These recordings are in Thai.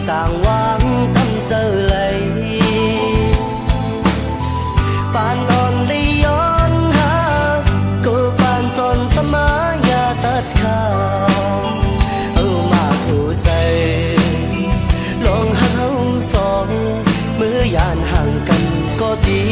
จางวางตั้มเจอเลยปานตอนได้ย้อนหาก็ปานตอนสมัยอย่าตัดขาดเอามาคู่ใจลองหาเฮาสองเมื่อยานห่างกันก็ดี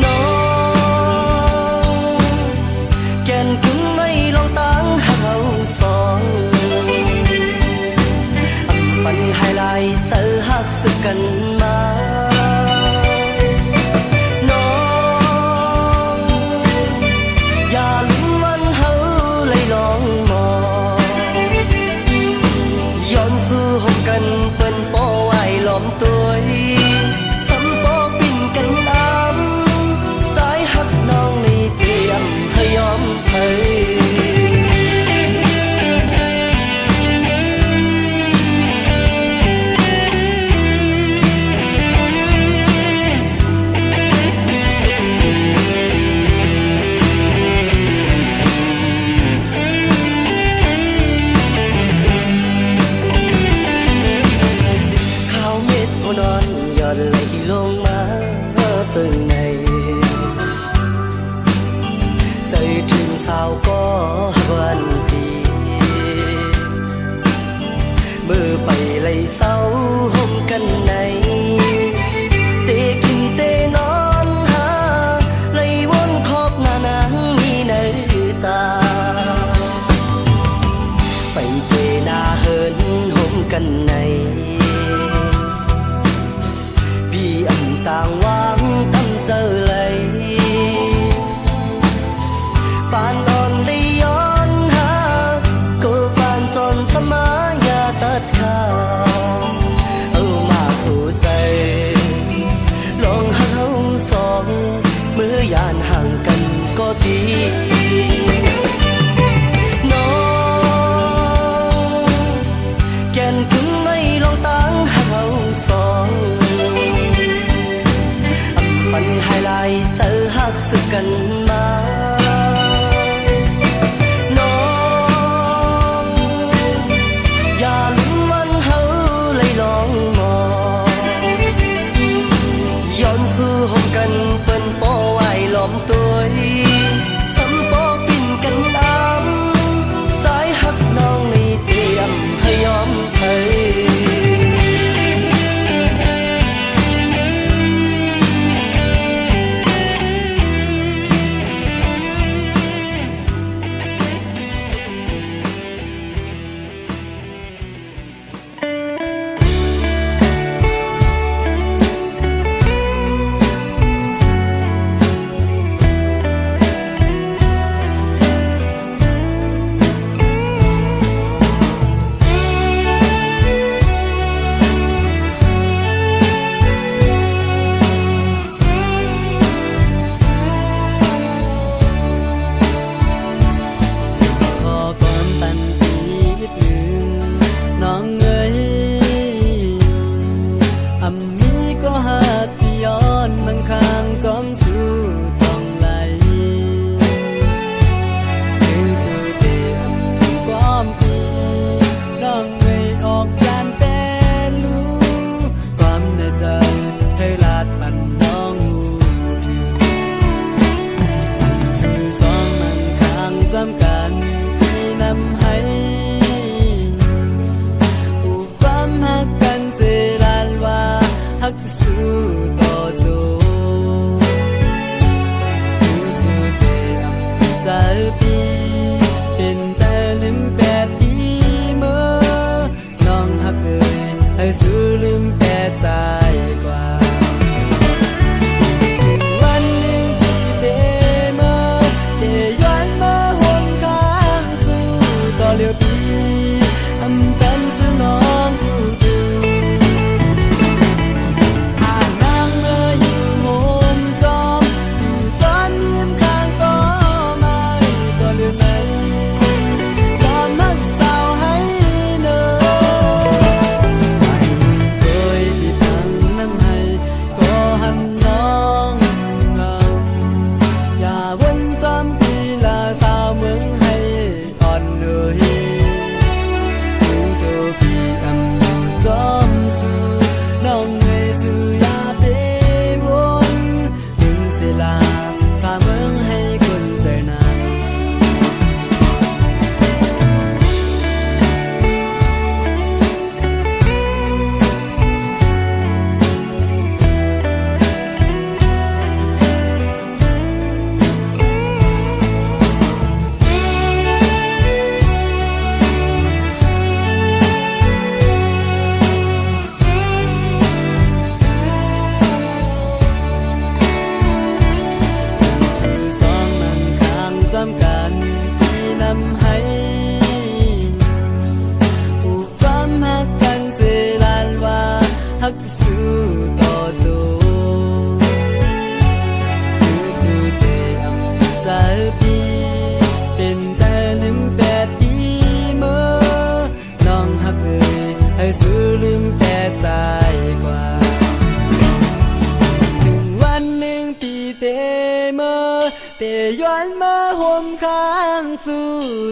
น้องแก่นกึ่งไม่ลองตั้งหาเฮาสองปันไฮไลท์เจอหักสึกกันมาน้องอย่าลืมวันเฮาเลยลองมองย้อนสู่หกกันเปิ้นปอไว้ล้อมตัวสำปอปิ่นกันอ้ำใจหักน้องในเตรียมให้ยอมให้นอนย้อนไหลลงมาจนในใจถึงสาวก็วันดีเมื่อไปไหลเศร้าห่มกันในเตะกินเตะนอนหาไหลวนขอบหน้านางมีในตาไปเตะหน้าเหินห่มกันในจางวางตั้มเจอเลยปานตอนได้ย้อนหาก็ปานตอนสมัยอย่าตัดขาดเอามาคู่ใจลองหาเฮาสองเมื่อยานห่างกันก็ดีน้องแก่นกึ่งไม่ลองตั้งหาเฮาสองป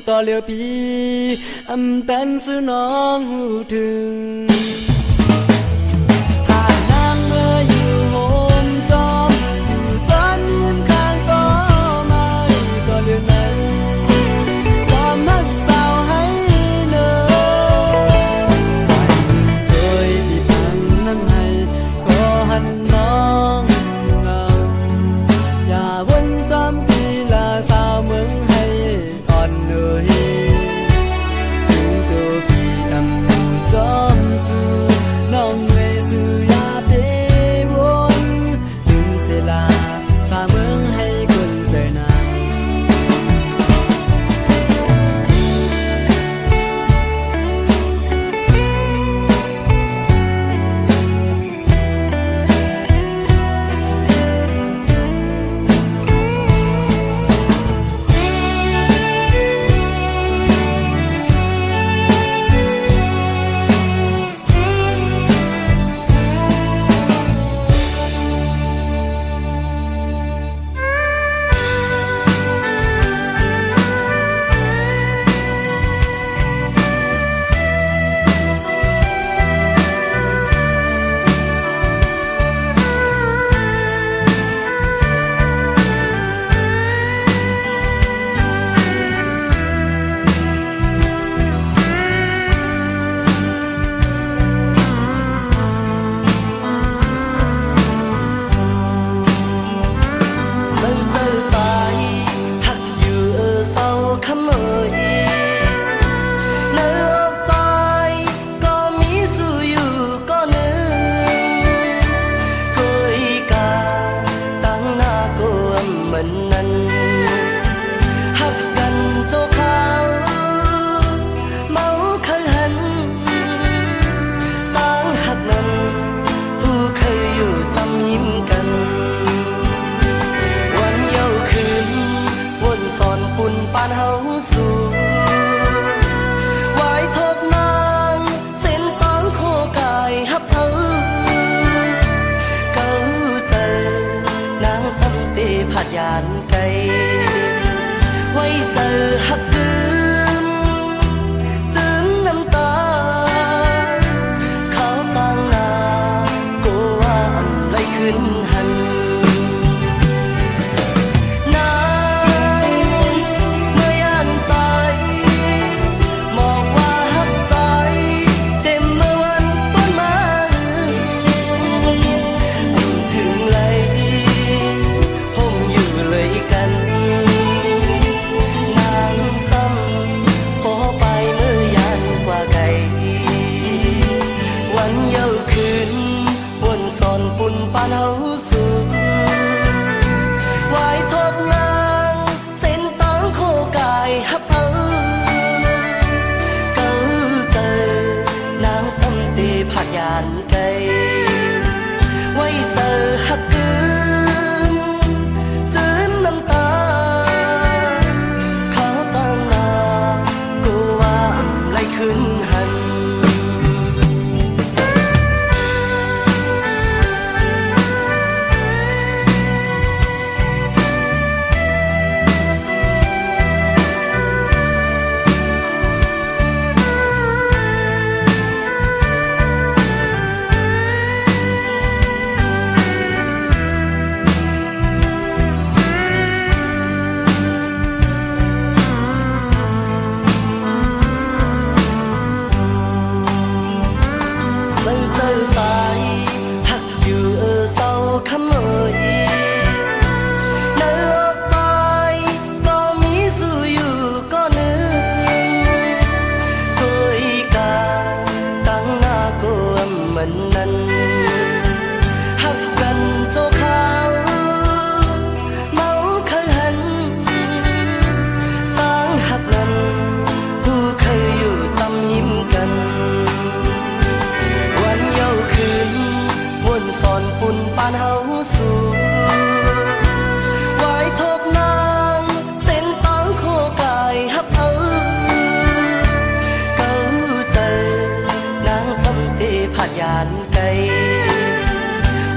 ต่อเลียวปีอำตันสุน้องหูถึงหากนางเมื่ออยู่โฮมจอมอยู่จอนยิ้มข้างก็มาต่อเลียวไหนความรักสาวให้เนอเคยที่พังนั้นให้ก็หันน้องเงาอย่าวนจำปีลาสาวเมืองให้อ่อนเหนื่อยถึงตัวพี่อำอยู่จอมสู่น้องไม่สู่อย่าไปวนถึงเสลาสาวเมืองให้คนใจนางปานเฮาสู่ไว้ทบนางเส้นตางโคกายฮับเอาเก้าเจอนางสันติผัดยานไกลไว้เจอฮักคืนจืนน้ำตาเขาต่างนาโกว่าอำไลขึ้นหันสอนปุ่นปานเฮาสู่ไว้ทบนางเส้นตางโคกายฮับเอาเก้าเจอนางสัมติผักยานไกลไว้เจอฮักคืนจืนน้ำตาเขาตั้งนากูว่าไหลขึ้นหันนั้นหักกันโจขาวเมาเคยหันต่างหักนั้นผู้เคยอยู่จำยิ้มกันวันเย้าคืนวนสอนปุ่นปานเฮาสู่ไว้ทบนางเส้นตางโคกายฮับเอาเก้าเจอนางสัมติผัดยานไกล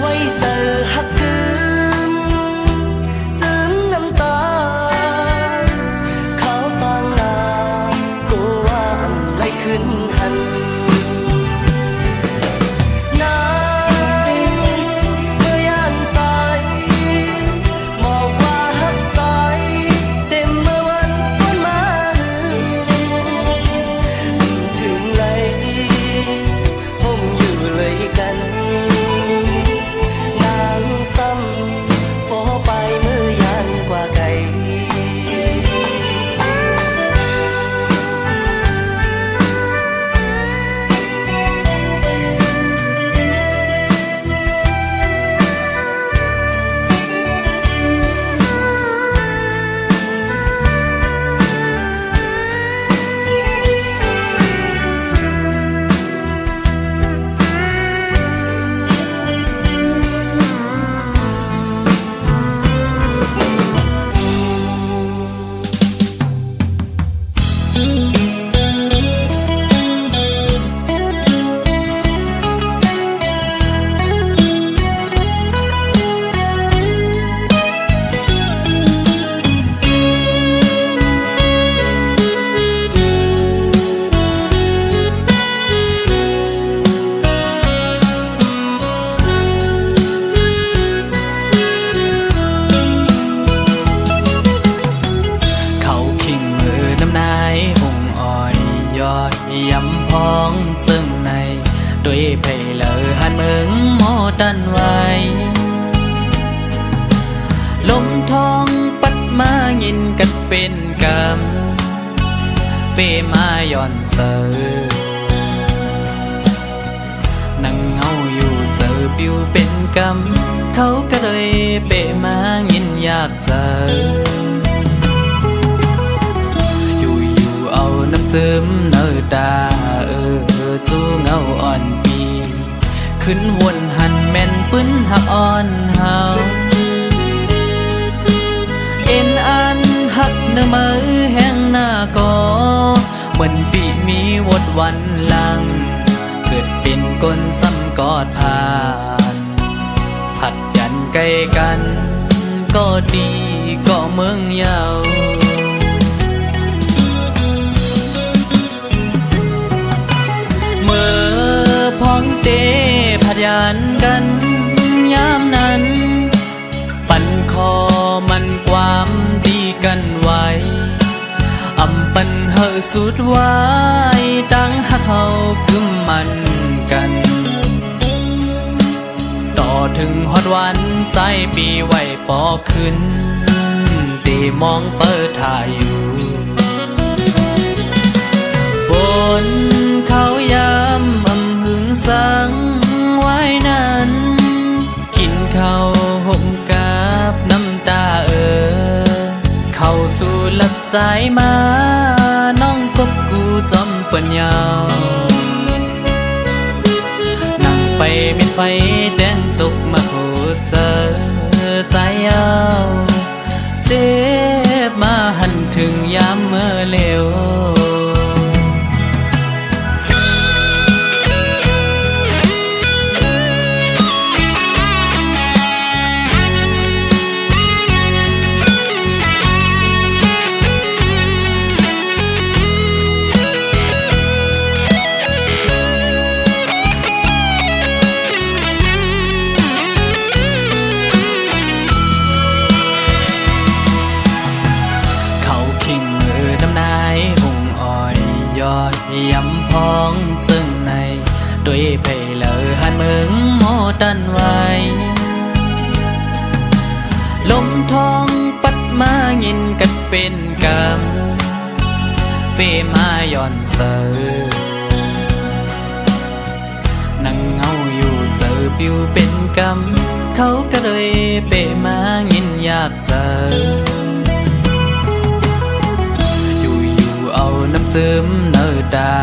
ไว้เจอฮักคืนจืนน้ำตาเขาต่างนา ขึ้นหันนางเมื่อยามตายบอกว่าฮักตายเจ็บเมื่อวันวันมาถึงไหลผมอยู่เลยกันนางซ้ำพอไปมือยานกว่าไกลยำพองจึงในด้วยเพลเลอหันเมืองโมดันไว้ลมทองปัดมายินกันเป็นกำเปมาย่อนเจอนั่งเงาอยู่เจอปิวเป็นกำเขาก็เลยเปมายินอยากเจอเอาน้ำซึมเนื้อตาจูเงาอ่อนปีขึ้นวนหันแม่นปื้นหักอ่อนเฮาเอ็นอันหักเนื้อมือแห้งหน้าก็เหมือนปีมีวดวันหลังเกิดเป็นก้นซ้ำกอดผ่านผัดยันใกล้กันก็ดีก็เมืองยาวพ้องเตผัดยานกันยามนั้นปั่นคอมันความดีกันไว้อำปันเฮอสุดไว้ตั้งหักเขากึมมันกันต่อถึงฮอดวันใจปีไว้ปอขึ้นตีมองเปิดถ่ายอยู่บนเขายามสังไว้นั้นกินข้าวห่มกับน้ำตาเข้าสู่หลับใจมาน้องกบกูจอมปัญญานั่งไปมีไฟแดงจุกมาโคเจอใจเอาเจ็บมาหันถึงยามเมื่อเลวยำพองจึงในด้วยเพลเลอหันเมืองโมดันไว้ลมทองปัดมายินกันเป็นกำเปมาย่อนเจอนั่งเงาอยู่เจอปิวเป็นกำเขาก็เลยเปมายินอยากเจอเอาน้ำซึมเนื้อตา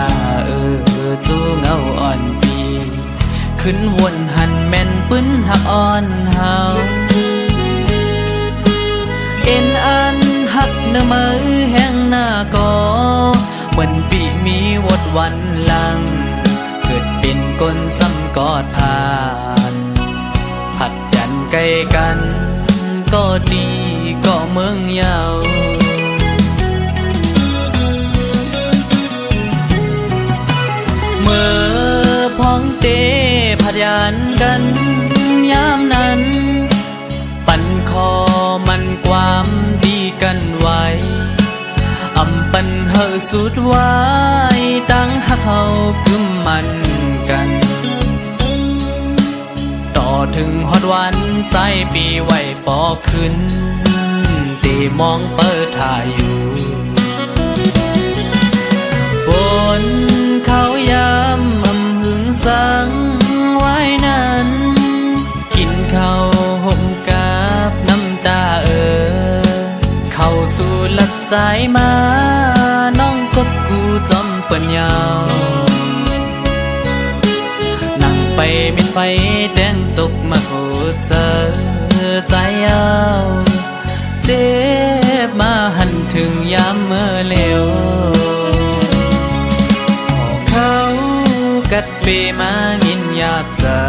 จูเงาอ่อนปีขึ้นวนหันแม่นปื้นหักอ่อนเฮาเอ็นอันหักเนื้อมือแห้งหน้าก็เหมือนปีมีวดวันหลังเกิดเป็นก้นซ้ำกอดผ่านผัดยันใกล้กันก็ดีก็เมืองยาว พ้องเตพัดยานกันยามนั้น ปันคอมันความดีกันไว้อำปันเฮอสุดไว้ตั้งหักเขากึมมันกัน ต่อถึงฮอดวันใจปีไว้ปอขึ้นตีมองเปิดถ่ายอยู่บนเขายามอำหึงสังไว้นั้นกินข้าวห่มกับน้ำตาเข้าสู่หลักใจมาน้องกบกูจอมเปิ้นยาวนั่งไปมิดไฟแดงจกมาโคเจอใจเอาเจ็บมาหันถึงยามเมื่อเลวพอเขากัดเปมายินยาบเจอ